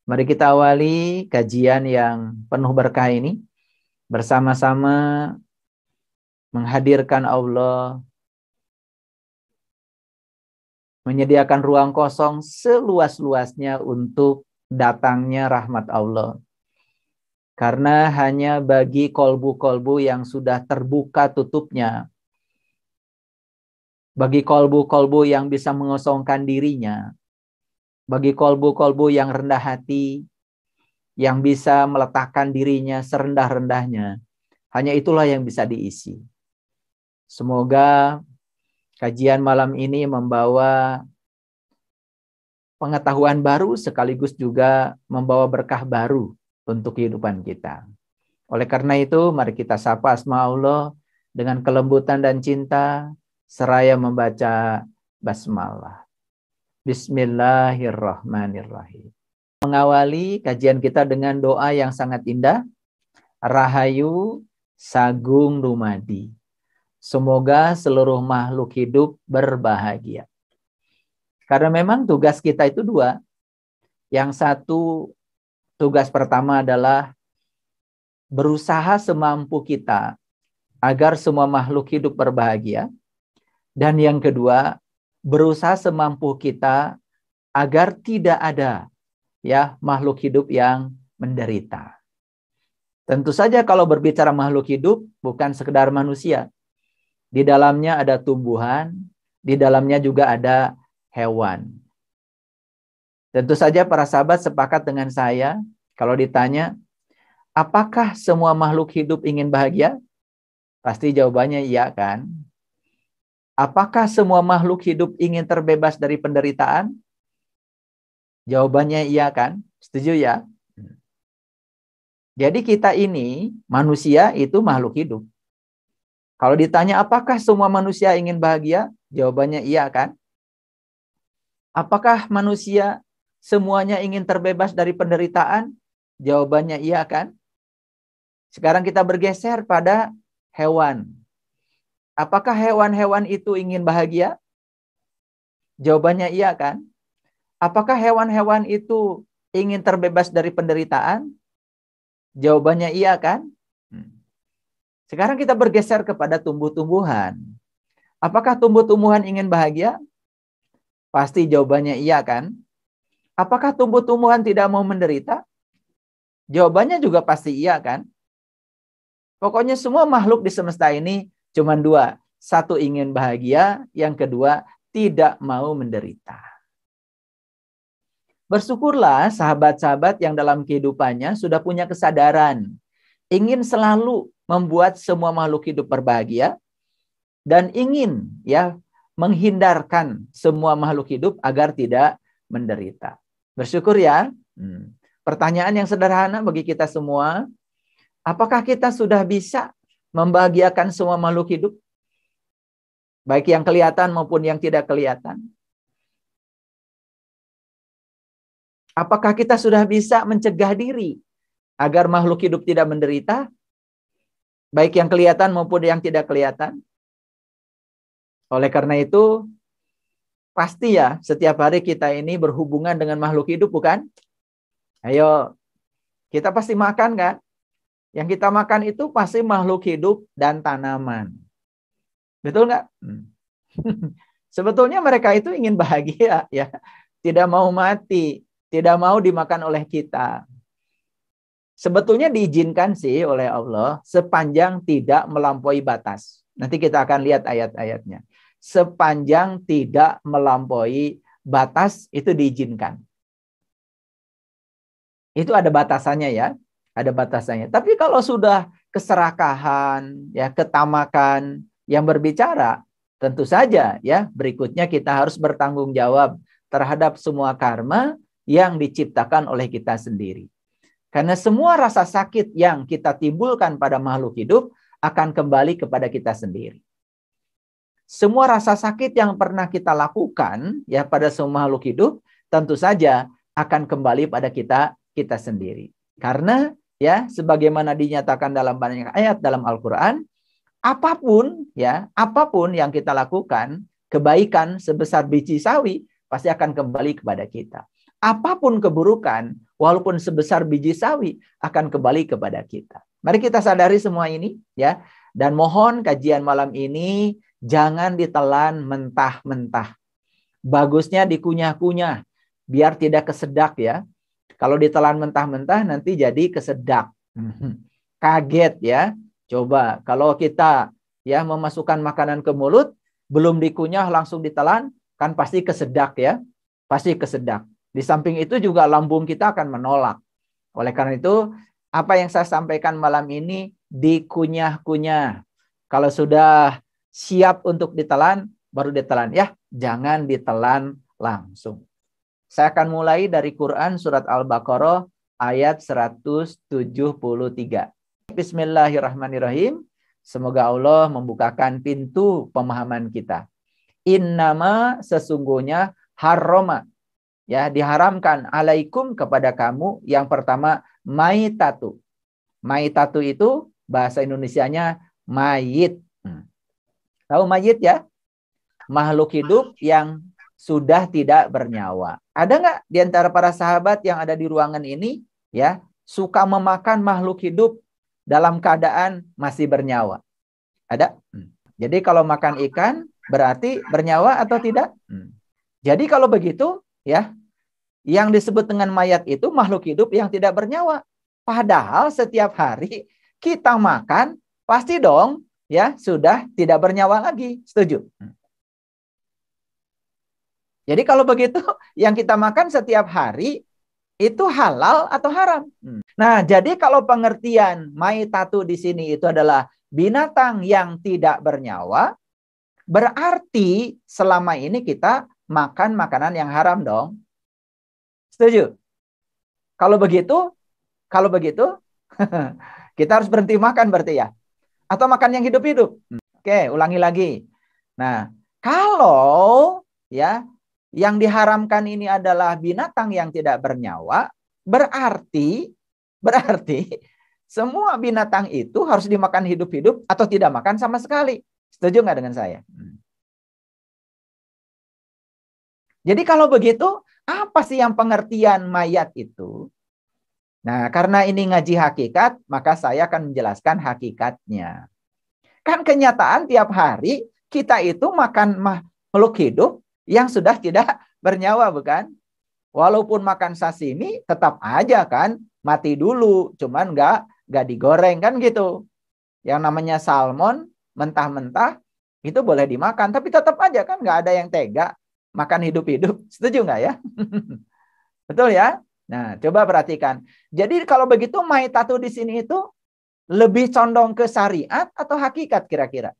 Mari kita awali kajian yang penuh berkah ini bersama-sama menghadirkan Allah, menyediakan ruang kosong seluas-luasnya untuk datangnya rahmat Allah. Karena hanya bagi kolbu-kolbu yang sudah terbuka tutupnya, bagi kolbu-kolbu yang bisa mengosongkan dirinya, bagi kolbu-kolbu yang rendah hati, yang bisa meletakkan dirinya serendah-rendahnya, hanya itulah yang bisa diisi. Semoga kajian malam ini membawa pengetahuan baru sekaligus juga membawa berkah baru untuk kehidupan kita. Oleh karena itu, mari kita sapa asma Allah dengan kelembutan dan cinta seraya membaca basmalah. Bismillahirrahmanirrahim. Mengawali kajian kita dengan doa yang sangat indah. Rahayu Sagung Dumadi. Semoga seluruh makhluk hidup berbahagia. Karena memang tugas kita itu dua. Yang satu, tugas pertama adalah berusaha semampu kita agar semua makhluk hidup berbahagia. Dan yang kedua, berusaha semampu kita agar tidak ada makhluk hidup yang menderita. Tentu saja kalau berbicara makhluk hidup bukan sekedar manusia. Di dalamnya ada tumbuhan, di dalamnya juga ada hewan. Tentu saja para sahabat sepakat dengan saya kalau ditanya, apakah semua makhluk hidup ingin bahagia? Pasti jawabannya iya kan? Apakah semua makhluk hidup ingin terbebas dari penderitaan? Jawabannya iya kan? Setuju ya? Jadi kita ini, manusia itu makhluk hidup. Kalau ditanya apakah semua manusia ingin bahagia? Jawabannya iya kan? Apakah manusia semuanya ingin terbebas dari penderitaan? Jawabannya iya kan? Sekarang kita bergeser pada hewan. Apakah hewan-hewan itu ingin bahagia? Jawabannya iya kan? Apakah hewan-hewan itu ingin terbebas dari penderitaan? Jawabannya iya kan? Sekarang kita bergeser kepada tumbuh-tumbuhan. Apakah tumbuh-tumbuhan ingin bahagia? Pasti jawabannya iya kan? Apakah tumbuh-tumbuhan tidak mau menderita? Jawabannya juga pasti iya kan? Pokoknya semua makhluk di semesta ini cuma dua. Satu ingin bahagia, yang kedua tidak mau menderita. Bersyukurlah sahabat-sahabat yang dalam kehidupannya sudah punya kesadaran. Ingin selalu membuat semua makhluk hidup berbahagia. Dan ingin menghindarkan semua makhluk hidup agar tidak menderita. Bersyukur ya. Pertanyaan yang sederhana bagi kita semua. Apakah kita sudah bisa membahagiakan semua makhluk hidup? Baik yang kelihatan maupun yang tidak kelihatan. Apakah kita sudah bisa mencegah diri agar makhluk hidup tidak menderita? Baik yang kelihatan maupun yang tidak kelihatan. Oleh karena itu, pasti ya setiap hari kita ini berhubungan dengan makhluk hidup, bukan? Ayo, kita pasti makan kan? Yang kita makan itu pasti makhluk hidup dan tanaman. Betul nggak? Sebetulnya mereka itu ingin bahagia ya. Tidak mau mati, tidak mau dimakan oleh kita. Sebetulnya diizinkan sih oleh Allah sepanjang tidak melampaui batas. Nanti kita akan lihat ayat-ayatnya. Sepanjang tidak melampaui batas itu diizinkan. Itu ada batasannya ya, ada batasannya. Tapi kalau sudah keserakahan, ketamakan yang berbicara, tentu saja ya berikutnya kita harus bertanggung jawab terhadap semua karma yang diciptakan oleh kita sendiri. Karena semua rasa sakit yang kita timbulkan pada makhluk hidup akan kembali kepada kita sendiri. Semua rasa sakit yang pernah kita lakukan pada semua makhluk hidup tentu saja akan kembali pada kita sendiri. Karena sebagaimana dinyatakan dalam banyak ayat dalam Al-Qur'an, apapun yang kita lakukan, kebaikan sebesar biji sawi pasti akan kembali kepada kita. Apapun keburukan, walaupun sebesar biji sawi akan kembali kepada kita. Mari kita sadari semua ini ya. Dan mohon kajian malam ini jangan ditelan mentah-mentah. Bagusnya dikunyah-kunyah biar tidak kesedak ya. Kalau ditelan mentah-mentah nanti jadi kesedak. Kaget ya. Coba kalau kita ya memasukkan makanan ke mulut belum dikunyah langsung ditelan kan pasti kesedak ya. Pasti kesedak. Di samping itu juga lambung kita akan menolak. Oleh karena itu apa yang saya sampaikan malam ini dikunyah-kunyah. Kalau sudah siap untuk ditelan, baru ditelan. Ya, jangan ditelan langsung. Saya akan mulai dari Quran surat Al-Baqarah ayat 173. Bismillahirrahmanirrahim. Semoga Allah membukakan pintu pemahaman kita. Innama sesungguhnya harrama. Ya, diharamkan alaikum kepada kamu yang pertama maitatu. Maitatu itu bahasa Indonesianya mayit. Tahu mayit ya? Makhluk hidup yang sudah tidak bernyawa. Ada nggak di antara para sahabat yang ada di ruangan ini ya suka memakan makhluk hidup dalam keadaan masih bernyawa? Ada? Jadi kalau makan ikan berarti bernyawa atau tidak? Jadi kalau begitu ya, yang disebut dengan mayat itu makhluk hidup yang tidak bernyawa. Padahal setiap hari kita makan, pasti dong ya sudah tidak bernyawa lagi. Setuju? Jadi kalau begitu yang kita makan setiap hari itu halal atau haram? Nah, jadi kalau pengertian maitatu di sini itu adalah binatang yang tidak bernyawa, berarti selama ini kita makan makanan yang haram dong. Setuju? Kalau begitu kita harus berhenti makan berarti ya. Atau makan yang hidup-hidup. Oke, ulangi lagi. Nah, kalau ya yang diharamkan ini adalah binatang yang tidak bernyawa, berarti semua binatang itu harus dimakan hidup-hidup atau tidak makan sama sekali. Setuju nggak dengan saya? Jadi kalau begitu, apa sih yang pengertian mayat itu? Nah, karena ini ngaji hakikat, maka saya akan menjelaskan hakikatnya. Kan kenyataan tiap hari kita itu makan makhluk hidup yang sudah tidak bernyawa, bukan? Walaupun makan sashimi, tetap aja kan mati dulu, cuman nggak digoreng kan gitu. Yang namanya salmon mentah-mentah itu boleh dimakan, tapi tetap aja kan nggak ada yang tega makan hidup-hidup. Setuju nggak ya? Betul ya? Nah, coba perhatikan. Jadi kalau begitu maitatu di sini itu lebih condong ke syariat atau hakikat kira-kira?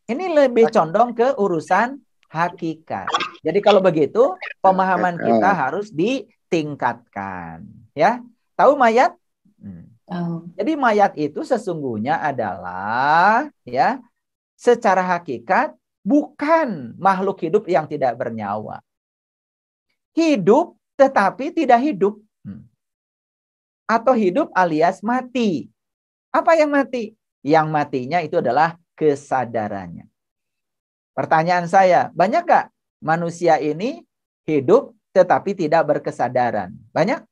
Ini lebih condong ke urusan hakikat. Jadi kalau begitu pemahaman kita harus ditingkatkan. Ya, tahu mayat? Jadi mayat itu sesungguhnya adalah ya secara hakikat bukan makhluk hidup yang tidak bernyawa. Hidup tetapi tidak hidup. Atau hidup alias mati. Apa yang mati? Yang matinya itu adalah kesadarannya. Pertanyaan saya, banyak gak manusia ini hidup tetapi tidak berkesadaran? Banyak?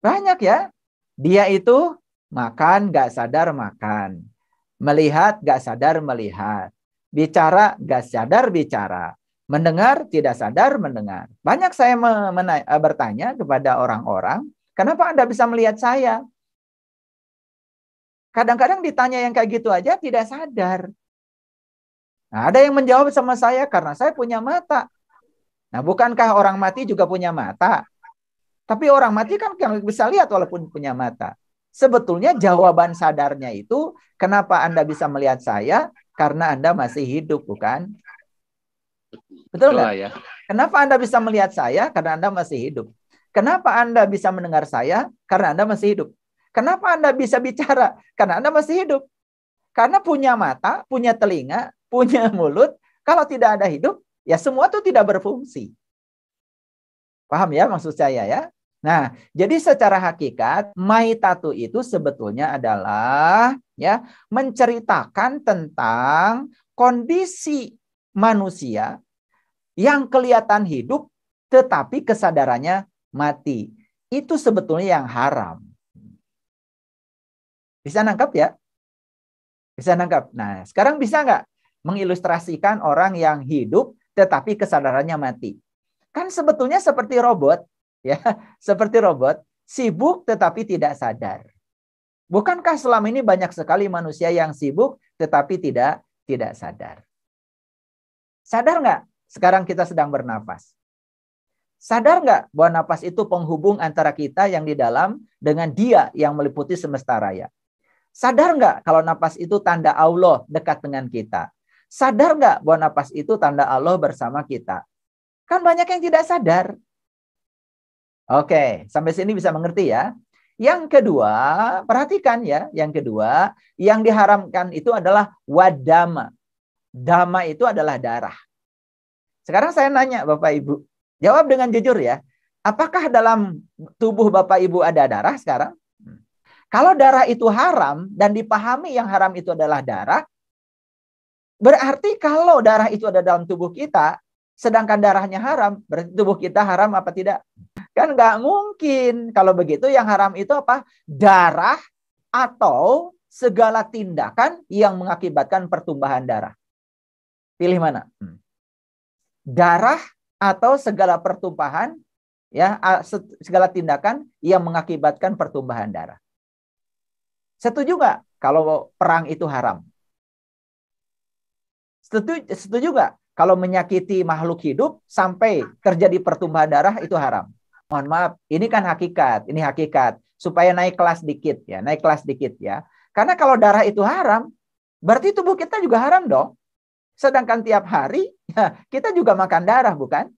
Banyak ya. Dia itu makan gak sadar makan. Melihat gak sadar melihat. Bicara gak sadar bicara. Mendengar tidak sadar mendengar. Banyak saya bertanya kepada orang-orang, kenapa Anda bisa melihat saya? Kadang-kadang ditanya yang kayak gitu aja tidak sadar. Nah, ada yang menjawab sama saya karena saya punya mata. Nah, bukankah orang mati juga punya mata? Tapi orang mati kan bisa lihat walaupun punya mata. Sebetulnya jawaban sadarnya itu kenapa Anda bisa melihat saya? Karena Anda masih hidup, bukan? Betul nggak? Ya. Kenapa Anda bisa melihat saya? Karena Anda masih hidup. Kenapa Anda bisa mendengar saya? Karena Anda masih hidup. Kenapa Anda bisa bicara? Karena Anda masih hidup. Karena punya mata, punya telinga, punya mulut. Kalau tidak ada hidup, ya semua itu tidak berfungsi. Paham ya maksud saya ya? Nah, jadi secara hakikat, maitatu itu sebetulnya adalah ya menceritakan tentang kondisi manusia yang kelihatan hidup tetapi kesadarannya mati. Itu sebetulnya yang haram. Bisa nangkap ya? Bisa nangkap. Nah, sekarang bisa nggak mengilustrasikan orang yang hidup tetapi kesadarannya mati? Kan sebetulnya seperti robot, ya, seperti robot, sibuk tetapi tidak sadar. Bukankah selama ini banyak sekali manusia yang sibuk tetapi tidak sadar? Sadar nggak? Sekarang kita sedang bernafas. Sadar nggak bahwa nafas itu penghubung antara kita yang di dalam dengan Dia yang meliputi semesta raya? Sadar nggak kalau nafas itu tanda Allah dekat dengan kita? Sadar nggak bahwa nafas itu tanda Allah bersama kita? Kan banyak yang tidak sadar. Oke, sampai sini bisa mengerti ya. Yang kedua, perhatikan ya. Yang kedua, yang diharamkan itu adalah wadama. Dama itu adalah darah. Sekarang saya nanya Bapak Ibu. Jawab dengan jujur ya. Apakah dalam tubuh Bapak Ibu ada darah sekarang? Kalau darah itu haram dan dipahami yang haram itu adalah darah, berarti kalau darah itu ada dalam tubuh kita, sedangkan darahnya haram, berarti tubuh kita haram apa tidak? Kan nggak mungkin. Kalau begitu yang haram itu apa? Darah atau segala tindakan yang mengakibatkan pertumbuhan darah. Pilih mana? Darah atau segala pertumpahan, ya, segala tindakan yang mengakibatkan pertumbuhan darah. Setuju nggak kalau perang itu haram? Setuju nggak kalau menyakiti makhluk hidup sampai terjadi pertumbuhan darah itu haram? Mohon maaf, ini kan hakikat, ini hakikat. Supaya naik kelas dikit ya, naik kelas dikit ya. Karena kalau darah itu haram, berarti tubuh kita juga haram dong. Sedangkan tiap hari ya, kita juga makan darah, bukan?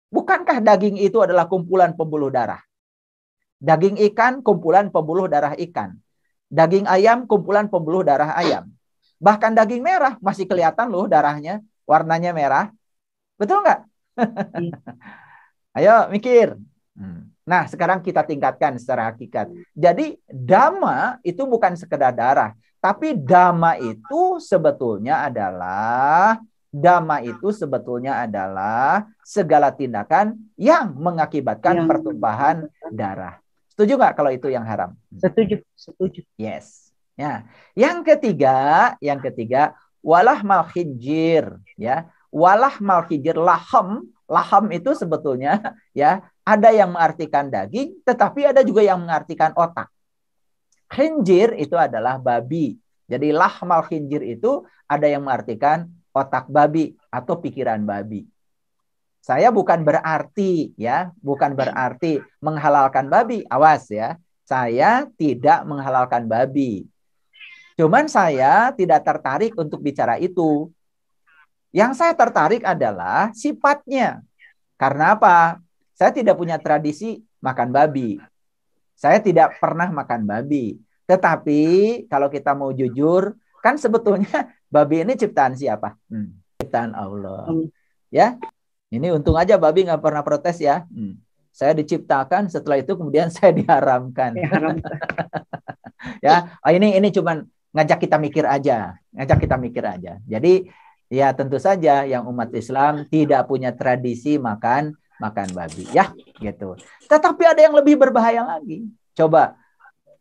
Bukankah daging itu adalah kumpulan pembuluh darah? Daging ikan, kumpulan pembuluh darah ikan. Daging ayam, kumpulan pembuluh darah ayam. Bahkan daging merah masih kelihatan loh darahnya, warnanya merah. Betul nggak? Ayo mikir. Nah, sekarang kita tingkatkan secara hakikat. Jadi, dhamma itu bukan sekedar darah. Tapi dhamma itu sebetulnya adalah segala tindakan yang mengakibatkan pertumpahan darah. Setuju nggak kalau itu yang haram? Setuju. Yes. Ya. Yang ketiga, walah mal khinjir, ya. Walah mal khinjir, laham itu sebetulnya ya ada yang mengartikan daging, tetapi ada juga yang mengartikan otak. Khinjir itu adalah babi. Jadi lahmal khinjir itu ada yang mengartikan otak babi atau pikiran babi. Saya bukan berarti menghalalkan babi. Awas ya. Saya tidak menghalalkan babi. Cuman saya tidak tertarik untuk bicara itu. Yang saya tertarik adalah sifatnya. Karena apa? Saya tidak punya tradisi makan babi. Saya tidak pernah makan babi. Tetapi kalau kita mau jujur, kan sebetulnya babi ini ciptaan siapa? Ciptaan Allah. Ya, ini untung aja babi nggak pernah protes ya. Saya diciptakan, setelah itu kemudian saya diharamkan. Ya, ini cuman ngajak kita mikir aja. Jadi ya tentu saja yang umat Islam tidak punya tradisi makan babi ya gitu. Tetapi ada yang lebih berbahaya lagi. Coba,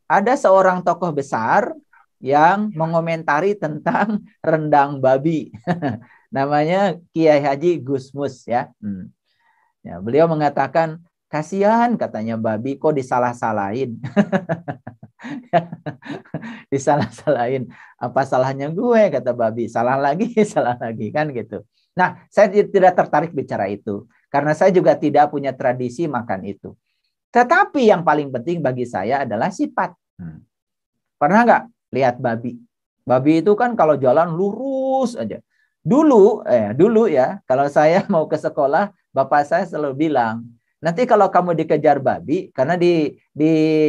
ada seorang tokoh besar yang mengomentari tentang rendang babi. Namanya Kiai Haji Gusmus ya. Ya, beliau mengatakan kasihan katanya babi kok disalah-salahin. Disalah-salahin. Apa salahnya gue kata babi. Salah lagi kan gitu. Nah, saya tidak tertarik bicara itu. Karena saya juga tidak punya tradisi makan itu. Tetapi yang paling penting bagi saya adalah sifat. Pernah nggak lihat babi? Babi itu kan kalau jalan lurus aja. Dulu ya, kalau saya mau ke sekolah, bapak saya selalu bilang, nanti kalau kamu dikejar babi, karena di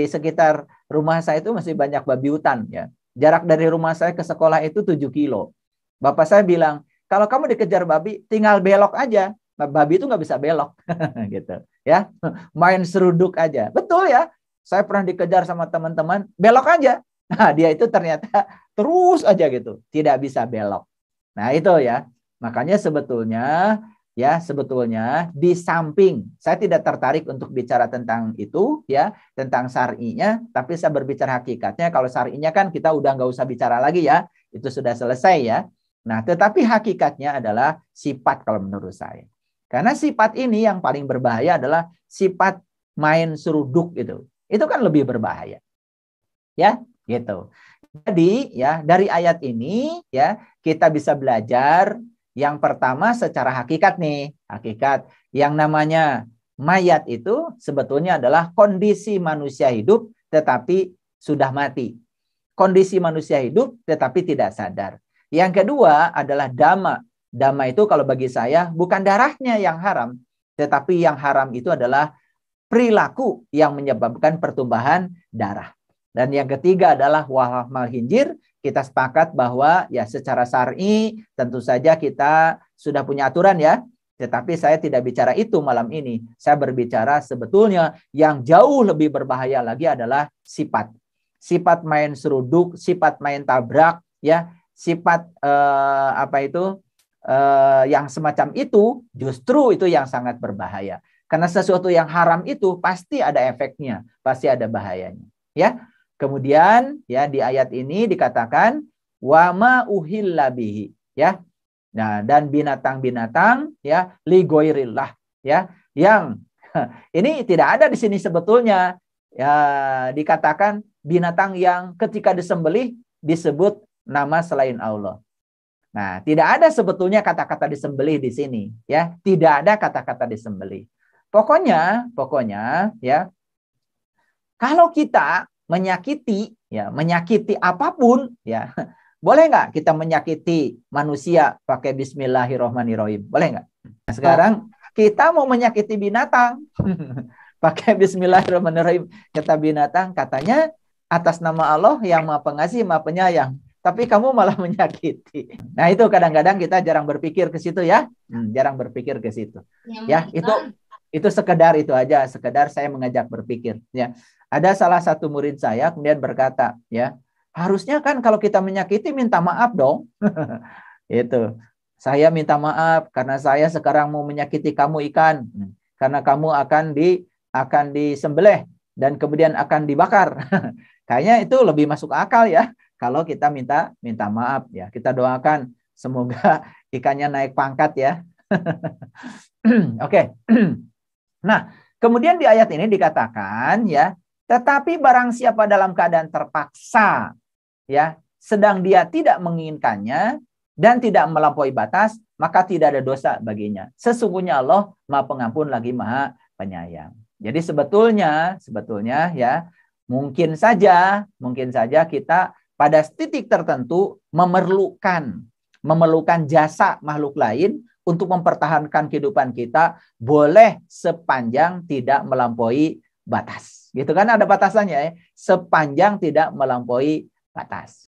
sekitar rumah saya itu masih banyak babi hutan ya. Jarak dari rumah saya ke sekolah itu 7 kilo. Bapak saya bilang, kalau kamu dikejar babi, tinggal belok aja. Babi itu nggak bisa belok, gitu ya. Main seruduk aja, betul ya. Saya pernah dikejar sama teman-teman, belok aja. Nah, dia itu ternyata terus aja gitu, tidak bisa belok. Nah itu ya, makanya sebetulnya ya sebetulnya di samping saya tidak tertarik untuk bicara tentang itu ya, tentang syar'inya, tapi saya berbicara hakikatnya. Kalau syar'inya kan kita udah nggak usah bicara lagi ya, itu sudah selesai ya. Nah, tetapi hakikatnya adalah sifat kalau menurut saya. Karena sifat ini yang paling berbahaya adalah sifat main seruduk itu. Itu kan lebih berbahaya. Ya, gitu. Jadi ya dari ayat ini ya kita bisa belajar yang pertama secara hakikat nih. Hakikat yang namanya mayat itu sebetulnya adalah kondisi manusia hidup tetapi sudah mati. Kondisi manusia hidup tetapi tidak sadar. Yang kedua adalah dhamma. Dhamma itu kalau bagi saya bukan darahnya yang haram, tetapi yang haram itu adalah perilaku yang menyebabkan pertumbuhan darah. Dan yang ketiga adalah wahmal hinjir. Kita sepakat bahwa ya secara syar'i tentu saja kita sudah punya aturan ya. Tetapi saya tidak bicara itu malam ini. Saya berbicara sebetulnya yang jauh lebih berbahaya lagi adalah sifat. Sifat main seruduk, sifat main tabrak, ya, sifat yang semacam itu justru itu yang sangat berbahaya. Karena sesuatu yang haram itu pasti ada efeknya, pasti ada bahayanya, ya. Kemudian ya di ayat ini dikatakan wa ma uhilla bihi, ya. Nah, dan binatang-binatang ya li ghairillah, ya, yang ini tidak ada di sini sebetulnya. Ya, dikatakan binatang yang ketika disembelih disebut nama selain Allah. Nah, tidak ada sebetulnya kata-kata disembelih di sini, ya. Tidak ada kata-kata disembelih. Pokoknya ya, kalau kita menyakiti apapun, ya, boleh nggak kita menyakiti manusia pakai Bismillahirrohmanirrohim? Boleh nggak? Nah, sekarang kita mau menyakiti binatang pakai Bismillahirrohmanirrohim. Kata binatang, katanya atas nama Allah yang Maha Pengasih, Maha Penyayang. Tapi kamu malah menyakiti. Nah, itu kadang-kadang kita jarang berpikir ke situ ya. Jarang berpikir ke situ. Ya, itu sekedar itu aja, sekedar saya mengajak berpikir ya. Ada salah satu murid saya kemudian berkata, ya, harusnya kan kalau kita menyakiti minta maaf dong. Itu. Saya minta maaf karena saya sekarang mau menyakiti kamu ikan. Karena kamu akan disembelih dan kemudian akan dibakar. Kayaknya itu lebih masuk akal ya kalau kita minta maaf ya. Kita doakan semoga ikannya naik pangkat ya. Oke. Nah, kemudian di ayat ini dikatakan ya, tetapi barang siapa dalam keadaan terpaksa ya, sedang dia tidak menginginkannya dan tidak melampaui batas, maka tidak ada dosa baginya. Sesungguhnya Allah Maha Pengampun lagi Maha Penyayang. Jadi sebetulnya ya, mungkin saja kita pada titik tertentu memerlukan jasa makhluk lain untuk mempertahankan kehidupan kita, boleh sepanjang tidak melampaui batas. Gitu kan, ada batasannya ya, sepanjang tidak melampaui batas.